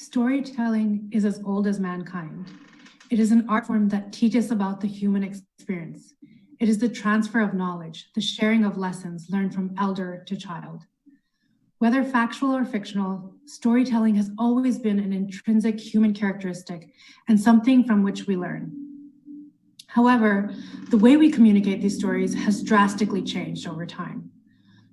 Storytelling is as old as mankind. It is an art form that teaches about the human experience. It is the transfer of knowledge, the sharing of lessons learned from elder to child. Whether factual or fictional, storytelling has always been an intrinsic human characteristic and something from which we learn. However, the way we communicate these stories has drastically changed over time.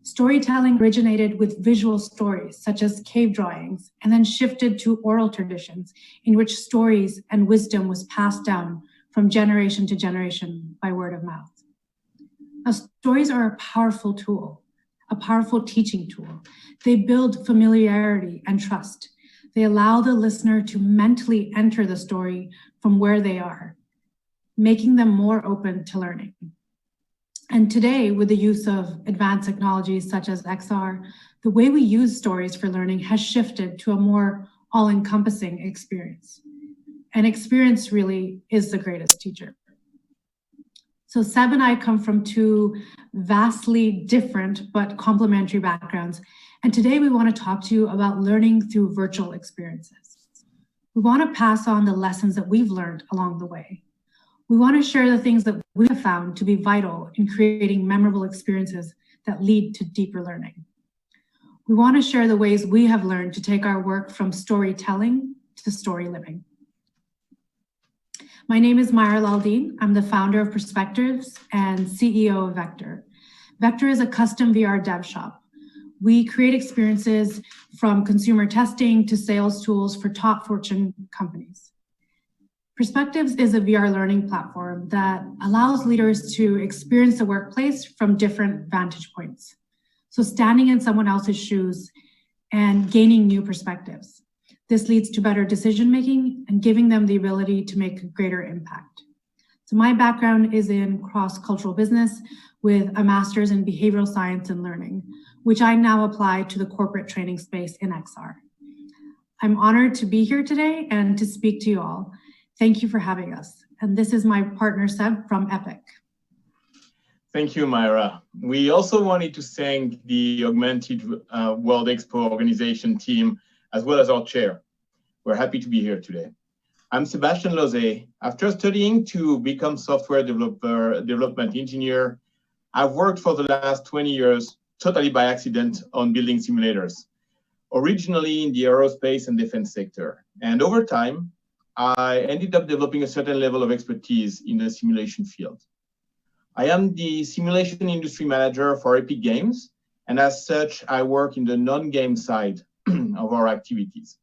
Storytelling originated with visual stories, such as cave drawings, and then shifted to oral traditions in which stories and wisdom was passed down from generation to generation by word of mouth. Now, stories are a powerful tool, a powerful teaching tool. They build familiarity and trust. They allow the listener to mentally enter the story from where they are, making them more open to learning. And today, with the use of advanced technologies such as XR, the way we use stories for learning has shifted to a more all-encompassing experience. And experience really is the greatest teacher. So Seb and I come from two vastly different but complementary backgrounds. And today we want to talk to you about learning through virtual experiences. We want to pass on the lessons that we've learned along the way. We want to share the things that we have found to be vital in creating memorable experiences that lead to deeper learning. We want to share the ways we have learned to take our work from storytelling to story living. My name is Mayra Laldeen. I'm the founder of Perspectives and CEO of Vector. Vector is a custom VR dev shop. We create experiences from consumer testing to sales tools for top Fortune companies. Perspectives is a VR learning platform that allows leaders to experience the workplace from different vantage points. So standing in someone else's shoes and gaining new perspectives. This leads to better decision-making and giving them the ability to make a greater impact. So my background is in cross-cultural business with a master's in behavioral science and learning, which I now apply to the corporate training space in XR. I'm honored to be here today and to speak to you all. Thank you for having us. And this is my partner, Seb, from Epic. Thank you, Mayra. We also wanted to thank the Augmented World Expo organization team, as well as our chair. We're happy to be here today. I'm Sebastian Lozé. After studying to become software development engineer, I've worked for the last 20 years, totally by accident, on building simulators, originally in the aerospace and defense sector. And over time, I ended up developing a certain level of expertise in the simulation field. I am the simulation industry manager for Epic Games, and as such, I work in the non-game side of our activities.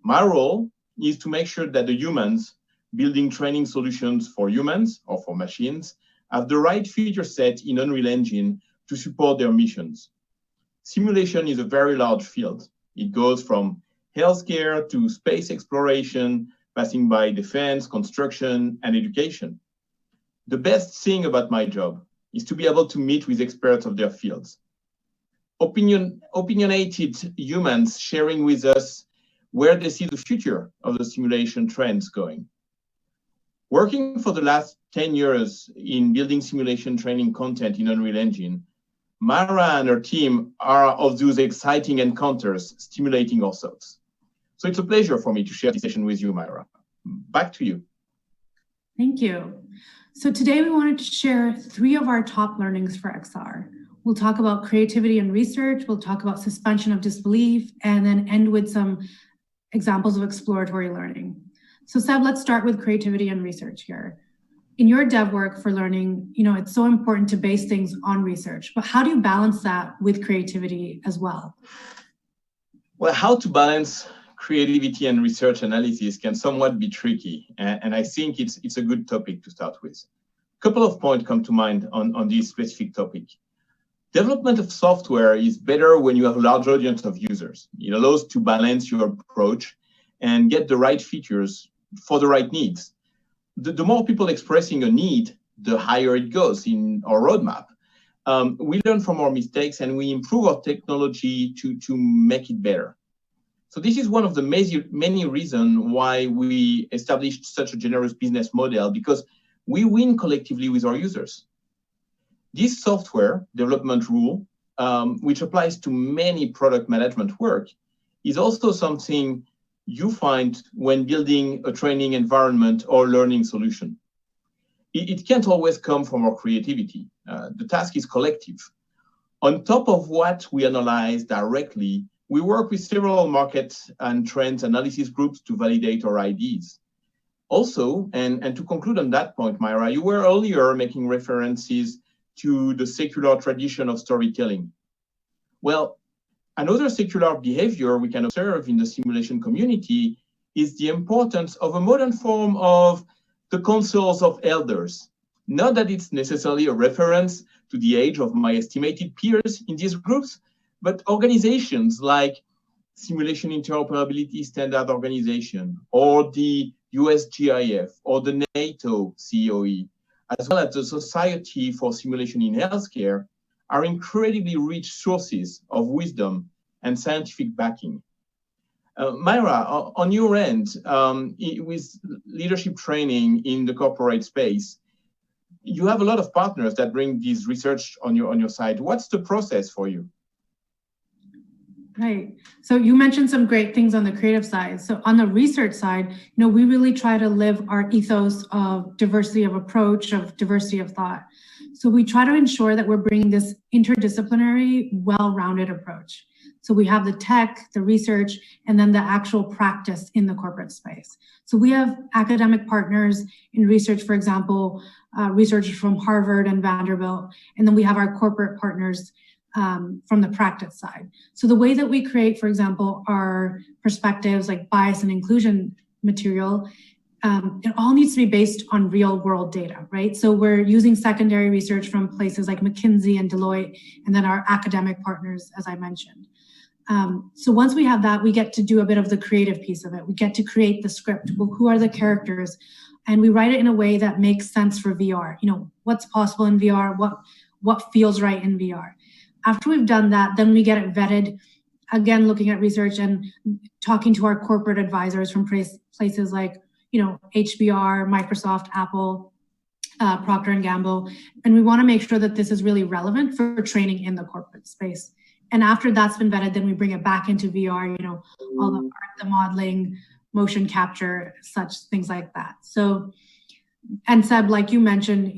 My role is to make sure that the humans building training solutions for humans or for machines have the right feature set in Unreal Engine to support their missions. Simulation is a very large field. It goes from healthcare to space exploration, passing by defense, construction, and education. The best thing about my job is to be able to meet with experts of their fields. Opinionated humans sharing with us where they see the future of the simulation trends going. Working for the last 10 years in building simulation training content in Unreal Engine, Mayra and her team are of those exciting encounters stimulating our thoughts. So it's a pleasure for me to share this session with you, Mayra. Back to you. Thank you. So today we wanted to share 3 of our top learnings for XR. We'll talk about creativity and research, we'll talk about suspension of disbelief, and then end with some examples of exploratory learning. So Seb, let's start with creativity and research here. In your dev work for learning, it's so important to base things on research, but how do you balance that with creativity as well? Well, how to balance creativity and research analysis can somewhat be tricky, and I think it's a good topic to start with. A couple of points come to mind on this specific topic. Development of software is better when you have a large audience of users. It allows to balance your approach and get the right features for the right needs. The more people expressing a need, the higher it goes in our roadmap. We learn from our mistakes and we improve our technology to make it better. So this is one of the many reasons why we established such a generous business model, because we win collectively with our users. This software development rule, which applies to many product management work, is also something you find when building a training environment or learning solution. It can't always come from our creativity. The task is collective. On top of what we analyze directly, we work with several market and trends analysis groups to validate our ideas. Also, and to conclude on that point, Myra, you were earlier making references to the secular tradition of storytelling. Well, another secular behavior we can observe in the simulation community is the importance of a modern form of the councils of elders. Not that it's necessarily a reference to the age of my estimated peers in these groups, but organizations like Simulation Interoperability Standard Organization, or the USGIF, or the NATO COE, as well as the Society for Simulation in Healthcare, are incredibly rich sources of wisdom and scientific backing. Myra, on your end, with leadership training in the corporate space, you have a lot of partners that bring this research on your side. What's the process for you? Right. So you mentioned some great things on the creative side. So on the research side, we really try to live our ethos of diversity of approach, of diversity of thought. So we try to ensure that we're bringing this interdisciplinary, well-rounded approach. So we have the tech, the research, and then the actual practice in the corporate space. So we have academic partners in research, for example, researchers from Harvard and Vanderbilt, and then we have our corporate partners from the practice side. So the way that we create, for example, our perspectives like bias and inclusion material, it all needs to be based on real world data, right? So we're using secondary research from places like McKinsey and Deloitte, and then our academic partners, as I mentioned. So once we have that, we get to do a bit of the creative piece of it. We get to create the script. Well, who are the characters? And we write it in a way that makes sense for VR. What's possible in VR, what feels right in VR. After we've done that, then we get it vetted, again, looking at research and talking to our corporate advisors from places like, HBR, Microsoft, Apple, Procter & Gamble. And we want to make sure that this is really relevant for training in the corporate space. And after that's been vetted, then we bring it back into VR, all the art, the modeling, motion capture, such things like that. So, and Seb, like you mentioned,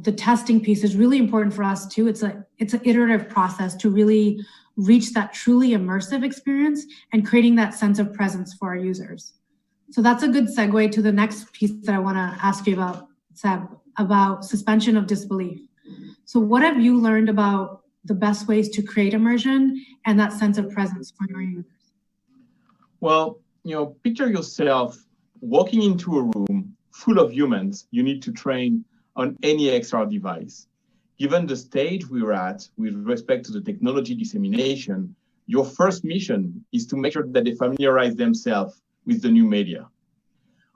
the testing piece is really important for us too. It's an iterative process to really reach that truly immersive experience and creating that sense of presence for our users. So that's a good segue to the next piece that I want to ask you about, Seb, about suspension of disbelief. So what have you learned about the best ways to create immersion and that sense of presence for your users? Well, picture yourself walking into a room full of humans you need to train on any XR device. Given the stage we're at with respect to the technology dissemination, your first mission is to make sure that they familiarize themselves with the new media.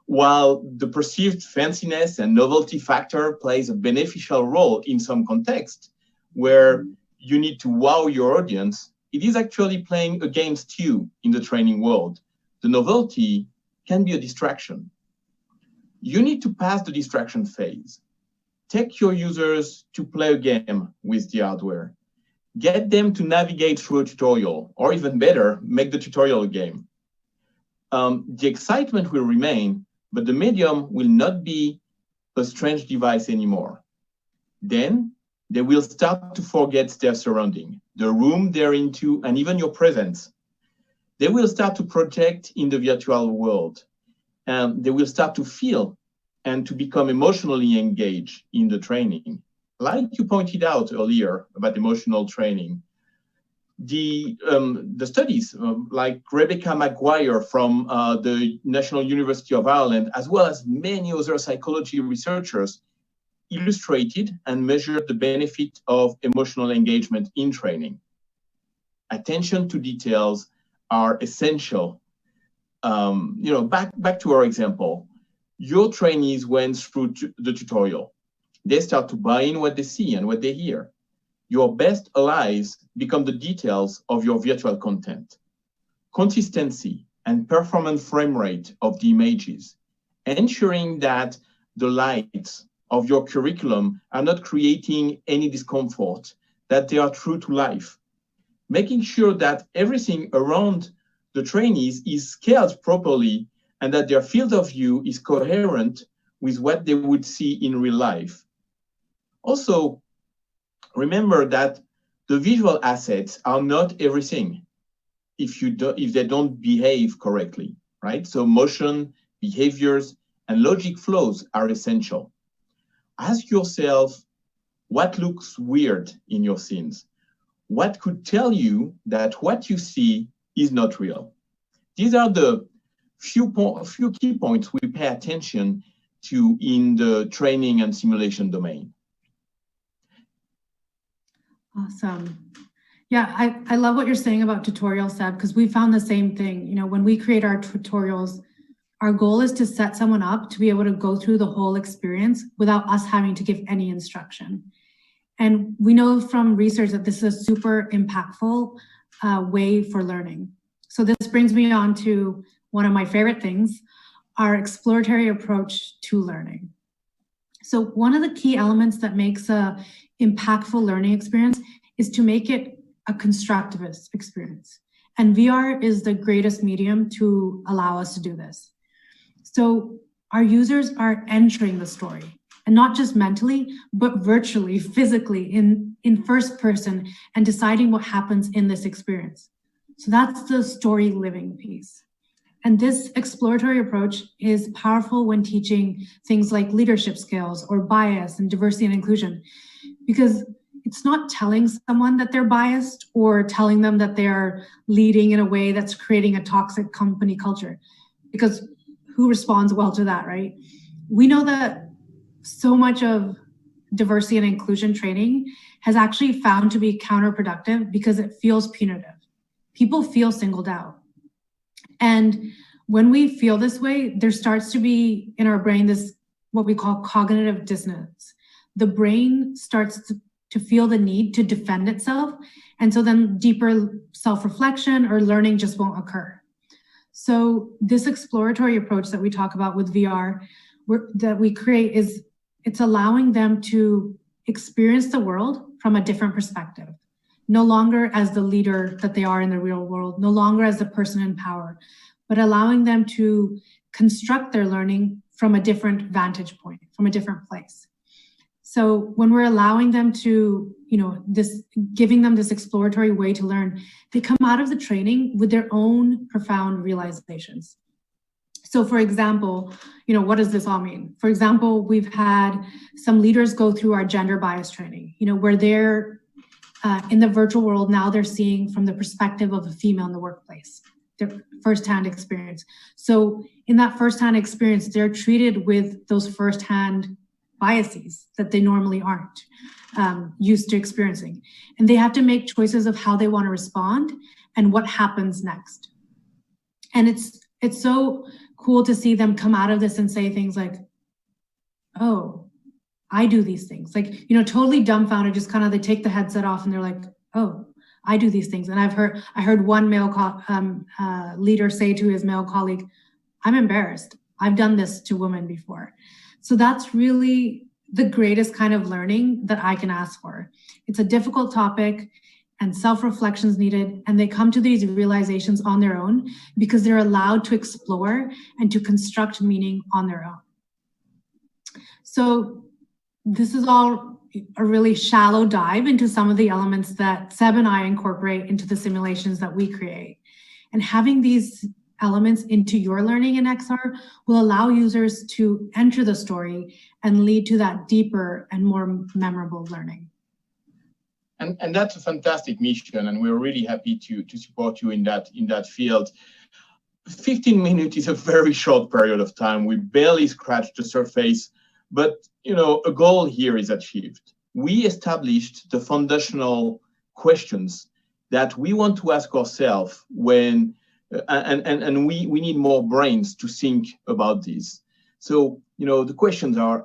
While the perceived fanciness and novelty factor plays a beneficial role in some contexts where you need to wow your audience, it is actually playing against you in the training world. The novelty can be a distraction. You need to pass the distraction phase. Take your users to play a game with the hardware. Get them to navigate through a tutorial, or even better, make the tutorial a game. The excitement will remain, but the medium will not be a strange device anymore. Then they will start to forget their surrounding, the room they're into, and even your presence. They will start to project in the virtual world. They will start to feel and to become emotionally engaged in the training. Like you pointed out earlier about emotional training, the studies like Rebecca Maguire from the National University of Ireland, as well as many other psychology researchers, illustrated and measured the benefit of emotional engagement in training. Attention to details are essential. Back to our example, your trainees went through the tutorial. They start to buy in what they see and what they hear. Your best allies become the details of your virtual content. Consistency and performance frame rate of the images, ensuring that the lights of your curriculum are not creating any discomfort, that they are true to life. Making sure that everything around the trainees is scaled properly and that their field of view is coherent with what they would see in real life. Also, remember that the visual assets are not everything if they don't behave correctly, right? So motion, behaviors, and logic flows are essential. Ask yourself, what looks weird in your scenes? What could tell you that what you see is not real? These are the few key points we pay attention to in the training and simulation domain. Awesome. Yeah, I love what you're saying about tutorials, Seb, because we found the same thing. You know, when we create our tutorials, our goal is to set someone up to be able to go through the whole experience without us having to give any instruction. And we know from research that this is a super impactful way for learning. So this brings me on to one of my favorite things, our exploratory approach to learning. So one of the key elements that makes a impactful learning experience is to make it a constructivist experience. And VR is the greatest medium to allow us to do this. So our users are entering the story, and not just mentally, but virtually, physically, in first person, and deciding what happens in this experience. So that's the story living piece. And this exploratory approach is powerful when teaching things like leadership skills or bias and diversity and inclusion, because it's not telling someone that they're biased or telling them that they're leading in a way that's creating a toxic company culture, because who responds well to that, right? We know that so much of diversity and inclusion training has actually found to be counterproductive because it feels punitive. People feel singled out. And when we feel this way, there starts to be in our brain this, what we call cognitive dissonance. The brain starts to feel the need to defend itself. And so then deeper self-reflection or learning just won't occur. So this exploratory approach that we talk about with VR that we create it's allowing them to experience the world from a different perspective. No longer as the leader that they are in the real world, no longer as the person in power, but allowing them to construct their learning from a different vantage point, from a different place. So when we're allowing them to, giving them this exploratory way to learn, they come out of the training with their own profound realizations. So for example, what does this all mean? For example, we've had some leaders go through our gender bias training, where they're in the virtual world, now they're seeing from the perspective of a female in the workplace, their firsthand experience. So in that firsthand experience, they're treated with those firsthand biases that they normally aren't used to experiencing. And they have to make choices of how they want to respond and what happens next. And it's so cool to see them come out of this and say things like, oh, I do these things. Like, totally dumbfounded, just kind of they take the headset off and they're like, oh, I do these things. And I heard one male leader say to his male colleague, I'm embarrassed. I've done this to women before. So that's really the greatest kind of learning that I can ask for. It's a difficult topic and self-reflection is needed, and they come to these realizations on their own because they're allowed to explore and to construct meaning on their own. So this is all a really shallow dive into some of the elements that Seb and I incorporate into the simulations that we create. And having these elements into your learning in XR will allow users to enter the story and lead to that deeper and more memorable learning. And that's a fantastic mission, and we're really happy to support you in that field. 15 minutes is a very short period of time. We barely scratched the surface, but a goal here is achieved. We established the foundational questions that we want to ask ourselves when and we need more brains to think about this. So, the questions are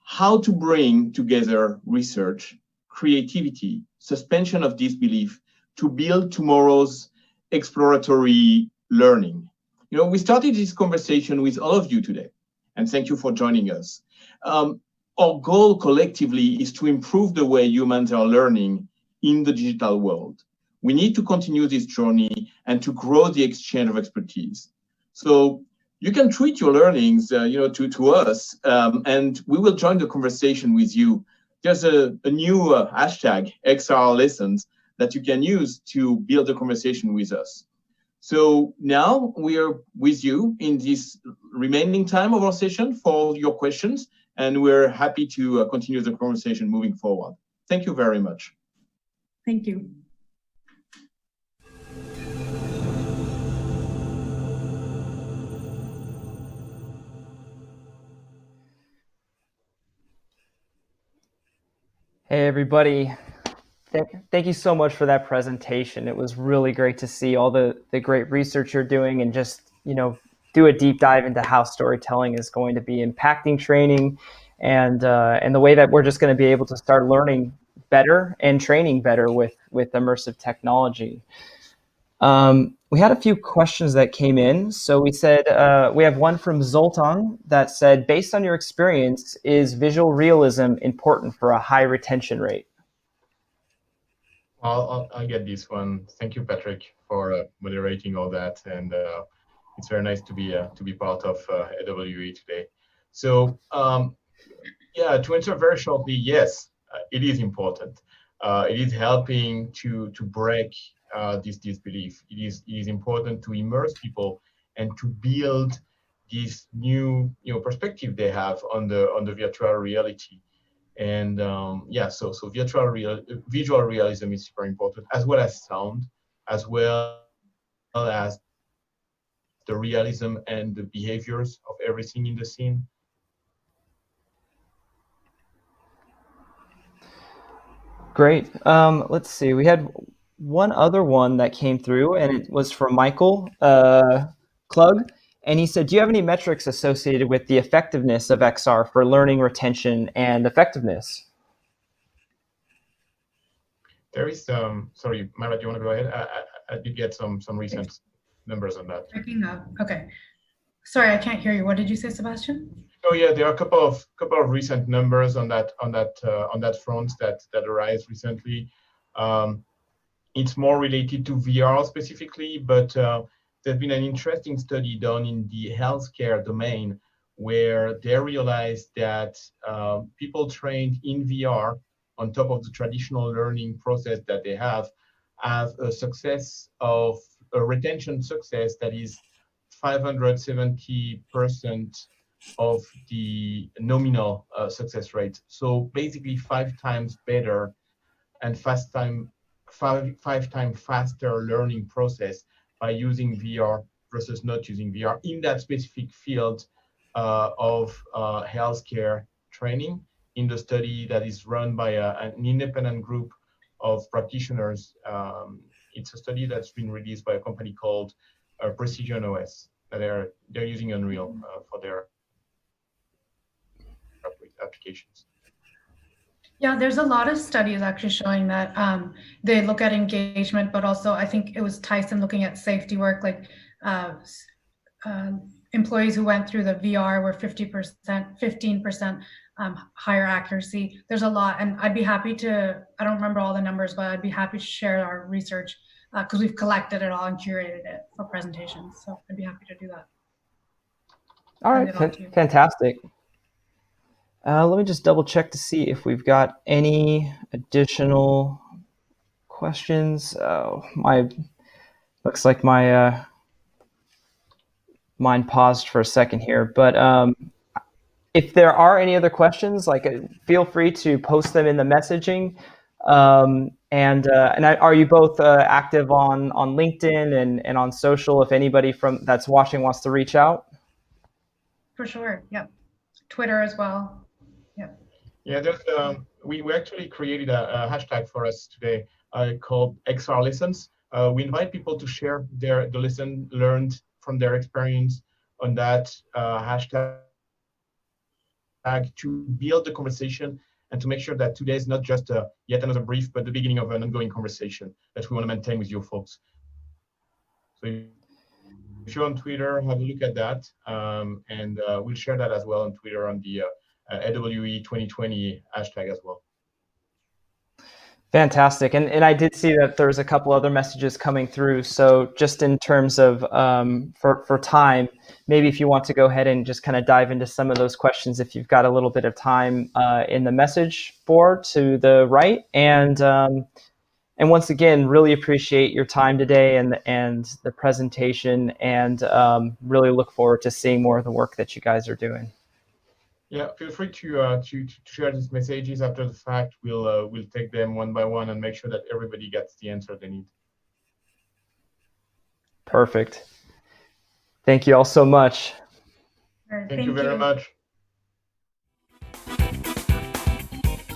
how to bring together research, creativity, suspension of disbelief to build tomorrow's exploratory learning. We started this conversation with all of you today, and thank you for joining us. Our goal collectively is to improve the way humans are learning in the digital world. we need to continue this journey and to grow the exchange of expertise. So you can tweet your learnings to us, and we will join the conversation with you. There's a new hashtag, XR Lessons, that you can use to build a conversation with us. So now we are with you in this remaining time of our session for your questions, and we're happy to continue the conversation moving forward. Thank you very much. Thank you. Hey, everybody. Thank you so much for that presentation. It was really great to see all the great research you're doing and just, do a deep dive into how storytelling is going to be impacting training and the way that we're just going to be able to start learning better and training better with immersive technology. We had a few questions that came in. So we said, we have one from Zoltan that said, based on your experience, is visual realism important for a high retention rate? I'll get this one. Thank you, Patrick, for moderating all that, and it's very nice to be part of AWE today. So yeah, to answer very shortly, yes, it is important. It is helping to break this belief. It is important to immerse people and to build this new perspective they have on the virtual reality. And yeah, so visual realism is super important, as well as sound, as well as the realism and the behaviors of everything in the scene. Great. Let's see. We had one other one that came through, and it was from Michael Klug. And he said, do you have any metrics associated with the effectiveness of XR for learning, retention, and effectiveness? There is sorry, Mara, do you want to go ahead? I did get some recent numbers on that. Breaking up. Okay. Sorry, I can't hear you. What did you say, Sebastian? Oh yeah, there are a couple of recent numbers on that front that arise recently. It's more related to VR specifically, but there's been an interesting study done in the healthcare domain where they realized that people trained in VR on top of the traditional learning process that they have a success of a retention success that is 570% of the nominal success rate. So basically 5 times better and five times faster learning process by using VR versus not using VR in that specific field of healthcare training, in the study that is run by an independent group of practitioners. It's a study that's been released by a company called Precision OS. They're using Unreal for their applications. Yeah, there's a lot of studies actually showing that they look at engagement, but also I think it was Tyson looking at safety work, like employees who went through the VR were 15% higher accuracy. There's a lot, and I'd be happy to, I don't remember all the numbers, but I'd be happy to share our research because we've collected it all and curated it for presentations. So I'd be happy to do that. All right, fantastic. Let me just double check to see if we've got any additional questions. Looks like my mind paused for a second here, but if there are any other questions, feel free to post them in the messaging. And are you both active on LinkedIn and on social? If anybody that's watching wants to reach out. For sure. Yep. Twitter as well. Yep. Yeah, there's we actually created a hashtag for us today called XR Lessons. We invite people to share the lesson learned from their experience on that hashtag to build the conversation and to make sure that today is not just yet another brief, but the beginning of an ongoing conversation that we want to maintain with you folks. So if you're on Twitter, have a look at that, and we'll share that as well on Twitter on the AWE 2020 hashtag as well. Fantastic. And I did see that there's a couple other messages coming through. So just in terms of for time, maybe if you want to go ahead and just kind of dive into some of those questions, if you've got a little bit of time in the message board to the right. And once again, really appreciate your time today and the presentation, and really look forward to seeing more of the work that you guys are doing. Yeah, feel free to share these messages after the fact. We'll take them one by one and make sure that everybody gets the answer they need. Perfect. Thank you all so much. Thank you very much.